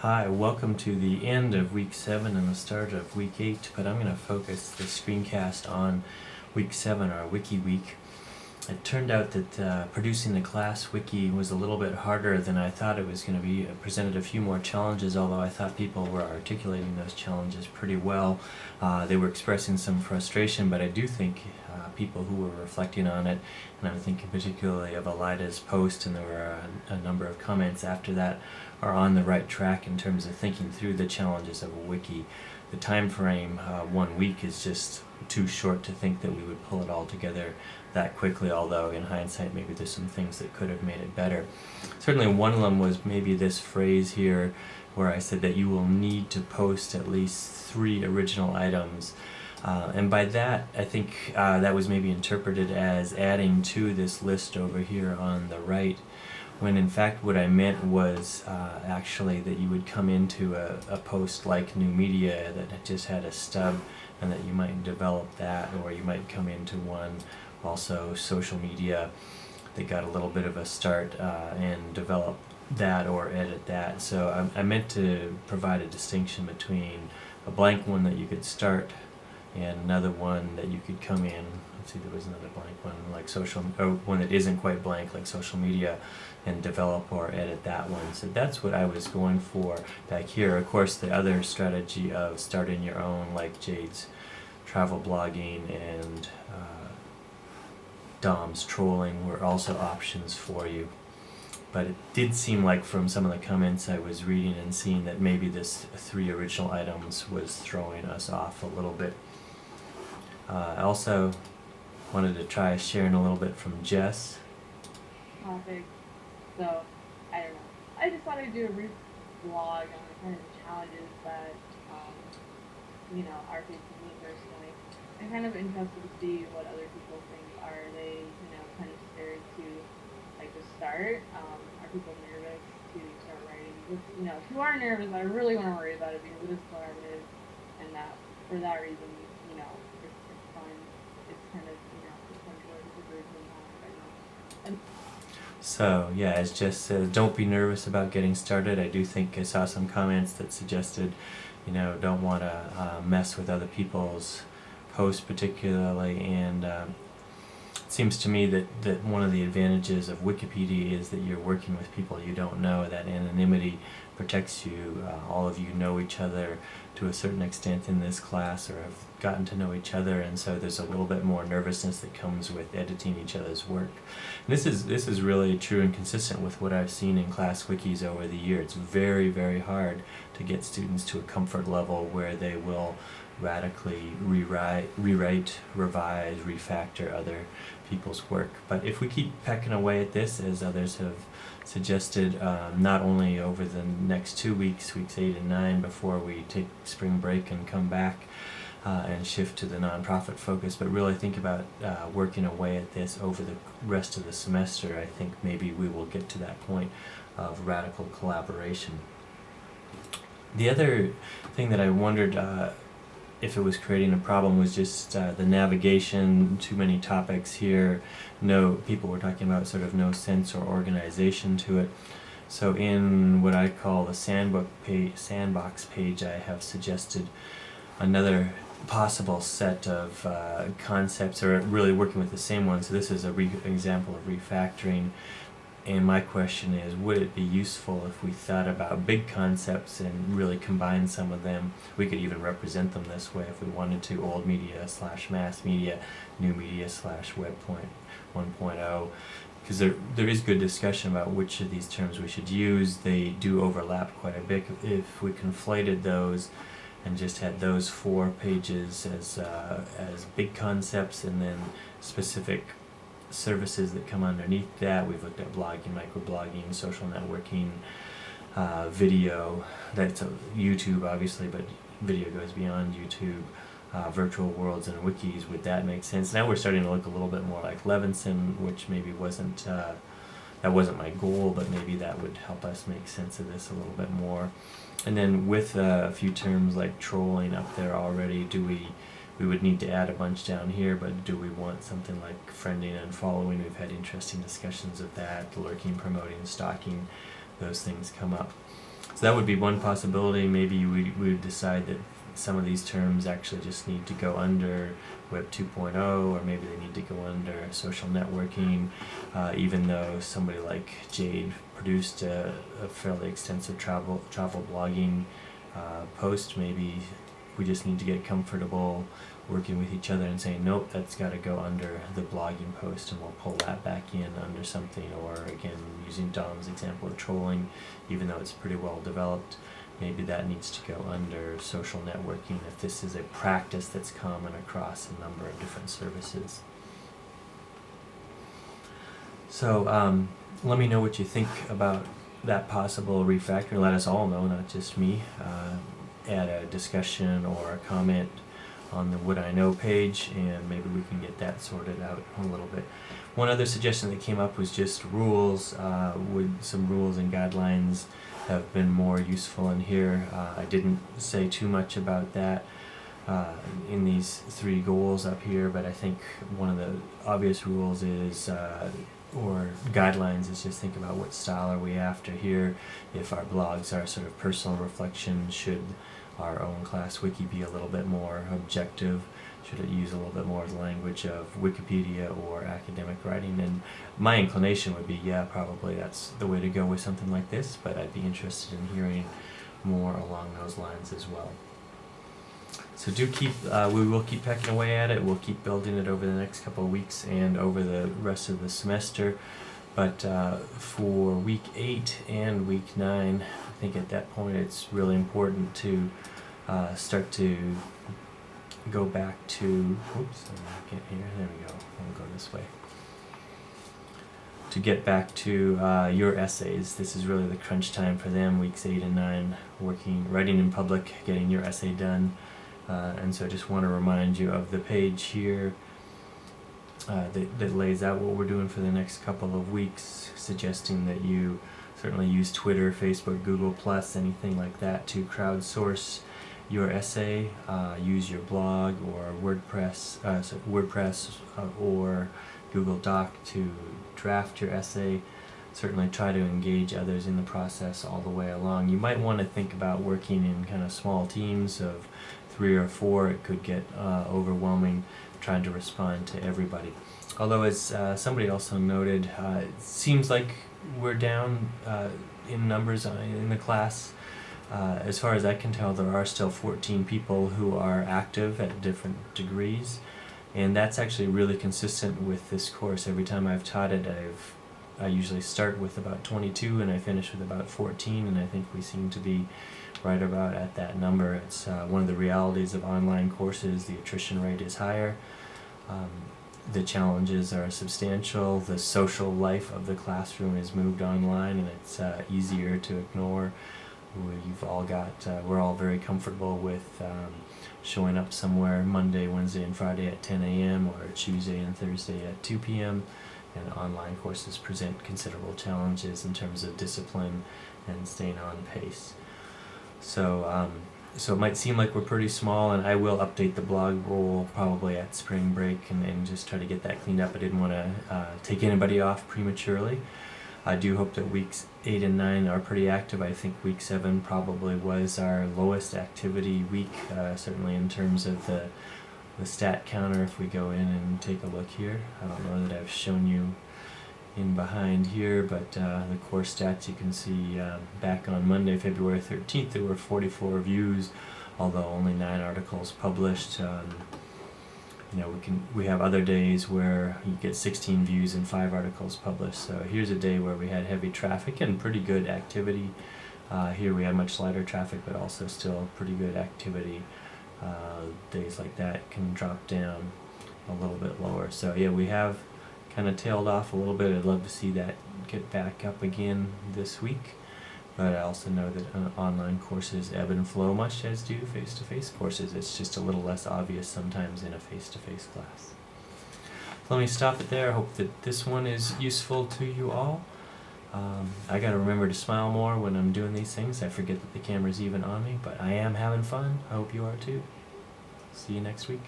Hi, welcome to the end of week 7 and the start of week 8, but I'm going to focus the screencast on week 7, our wiki week. It turned out that producing the class wiki was a little bit harder than I thought it was going to be. It presented a few more challenges, although I thought people were articulating those challenges pretty well. They were expressing some frustration, but I do think people who were reflecting on it, and I'm thinking particularly of Elida's post, and there were a number of comments after that, are on the right track in terms of thinking through the challenges of a wiki. The time frame, 1 week, is just too short to think that we would pull it all together that quickly, although in hindsight maybe there's some things that could have made it better. Certainly one of them was maybe this phrase here where I said that you will need to post at least 3 original items. And by that, I think that was maybe interpreted as adding to this list over here on the right, when in fact what I meant was actually that you would come into a post like new media that just had a stub, and that you might develop that, or you might come into one also social media that got a little bit of a start and develop that or edit that. So I meant to provide a distinction between a blank one that you could start and another one that you could come in. Let's see, there was another blank one like one that isn't quite blank like social media, and develop or edit that one. So that's what I was going for back here. Of course, the other strategy of starting your own, like Jade's travel blogging and Dom's trolling, were also options for you. But it did seem like from some of the comments I was reading and seeing that maybe this 3 original items was throwing us off a little bit. I also wanted to try sharing a little bit from Jess. Topic. So, I don't know. I just thought I'd do a brief vlog on kind of the challenges that, are facing me personally. I'm kind of interested to see what other people think. Are they, kind of scared to, just start? Are people nervous to start writing? If you are nervous, I really want to worry about it because it is collaborative, and that, for that reason, it's fun. It's kind of, it's fun to work with a group and So yeah, as Jess says, don't be nervous about getting started. I do think I saw some comments that suggested, don't want to mess with other people's posts particularly, and it seems to me that one of the advantages of Wikipedia is that you're working with people you don't know. That anonymity protects you. All of you know each other to a certain extent in this class, or have gotten to know each other, and so there's a little bit more nervousness that comes with editing each other's work. And this is really true and consistent with what I've seen in class wikis over the year. It's very, very hard to get students to a comfort level where they will radically rewrite, revise, refactor other people's work. But if we keep pecking away at this, as others have suggested, not only over the next 2 weeks, weeks 8 and 9, before we take spring break and come back and shift to the nonprofit focus, but really think about working away at this over the rest of the semester, I think maybe we will get to that point of radical collaboration. The other thing that I wondered if it was creating a problem was just the navigation, too many topics here. People were talking about sort of no sense or organization to it. So in what I call the sandbox page, I have suggested another possible set of concepts, or really working with the same one. So this is a example of refactoring. And my question is, would it be useful if we thought about big concepts and really combine some of them? We could even represent them this way if we wanted to: old media / mass media, new media / web 1.0. Because there is good discussion about which of these terms we should use. They do overlap quite a bit. If we conflated those and just had those 4 pages as big concepts, and then specific services that come underneath that. We've looked at blogging, microblogging, social networking, video. That's YouTube, obviously, but video goes beyond YouTube. Virtual worlds and wikis. Would that make sense? Now we're starting to look a little bit more like Levinson, which maybe wasn't my goal, but maybe that would help us make sense of this a little bit more. And then with a few terms like trolling up there already, we would need to add a bunch down here, but do we want something like friending and following? We've had interesting discussions of that. Lurking, promoting, stalking, those things come up. So that would be one possibility. Maybe we would decide that some of these terms actually just need to go under Web 2.0, or maybe they need to go under social networking, even though somebody like Jade produced a fairly extensive travel blogging post. Maybe we just need to get comfortable working with each other and saying, nope, that's got to go under the blogging post, and we'll pull that back in under something. Or again, using Dom's example of trolling, even though it's pretty well developed, maybe that needs to go under social networking if this is a practice that's common across a number of different services. So let me know what you think about that possible refactor. Let us all know, not just me. Add a discussion or a comment on the What I Know page, and maybe we can get that sorted out a little bit. One other suggestion that came up was just rules. Would some rules and guidelines have been more useful in here? I didn't say too much about that in these 3 goals up here, but I think one of the obvious rules is or guidelines is just think about what style are we after here. If our blogs are sort of personal reflection, should our own class wiki be a little bit more objective? Should it use a little bit more of the language of Wikipedia or academic writing? And my inclination would be, yeah, probably that's the way to go with something like this, but I'd be interested in hearing more along those lines as well. So do keep, we will keep pecking away at it. We'll keep building it over the next couple of weeks and over the rest of the semester. But for week 8 and week 9, I think at that point it's really important to start to go back to, oops, I'm get here, there we go, I'll go this way. To get back to your essays. This is really the crunch time for them, weeks 8 and 9, writing in public, getting your essay done. And so I just want to remind you of the page here that lays out what we're doing for the next couple of weeks, suggesting that you certainly use Twitter, Facebook, Google+, anything like that to crowdsource your essay. Use your blog or WordPress or Google Doc to draft your essay. Certainly try to engage others in the process all the way along. You might want to think about working in kind of small teams of 3 or 4. It could get overwhelming trying to respond to everybody. Although, as somebody also noted, it seems like we're down in numbers in the class. As far as I can tell, there are still 14 people who are active at different degrees, and that's actually really consistent with this course. Every time I've taught it, I usually start with about 22 and I finish with about 14, and I think we seem to be right about at that number. It's one of the realities of online courses. The attrition rate is higher. The challenges are substantial. The social life of the classroom is moved online, and it's easier to ignore. We're all very comfortable with showing up somewhere Monday, Wednesday, and Friday at 10 a.m. or Tuesday and Thursday at 2 p.m. And online courses present considerable challenges in terms of discipline and staying on pace. So it might seem like we're pretty small, and I will update the blog roll probably at spring break and just try to get that cleaned up. I didn't want to take anybody off prematurely. I do hope that weeks 8 and 9 are pretty active. I think week 7 probably was our lowest activity week, certainly in terms of the stat counter. If we go in and take a look here, I don't know that I've shown you in behind here, but the course stats, you can see back on Monday, February 13th, there were 44 views, although only 9 articles published. We have other days where you get 16 views and 5 articles published. So here's a day where we had heavy traffic and pretty good activity. Here we had much lighter traffic, but also still pretty good activity. Days like that can drop down a little bit lower. So yeah, we have kind of tailed off a little bit. I'd love to see that get back up again this week. But I also know that online courses ebb and flow much as do face-to-face courses. It's just a little less obvious sometimes in a face-to-face class. Let me stop it there. I hope that this one is useful to you all. I gotta remember to smile more when I'm doing these things. I forget that the camera's even on me, but I am having fun. I hope you are too. See you next week.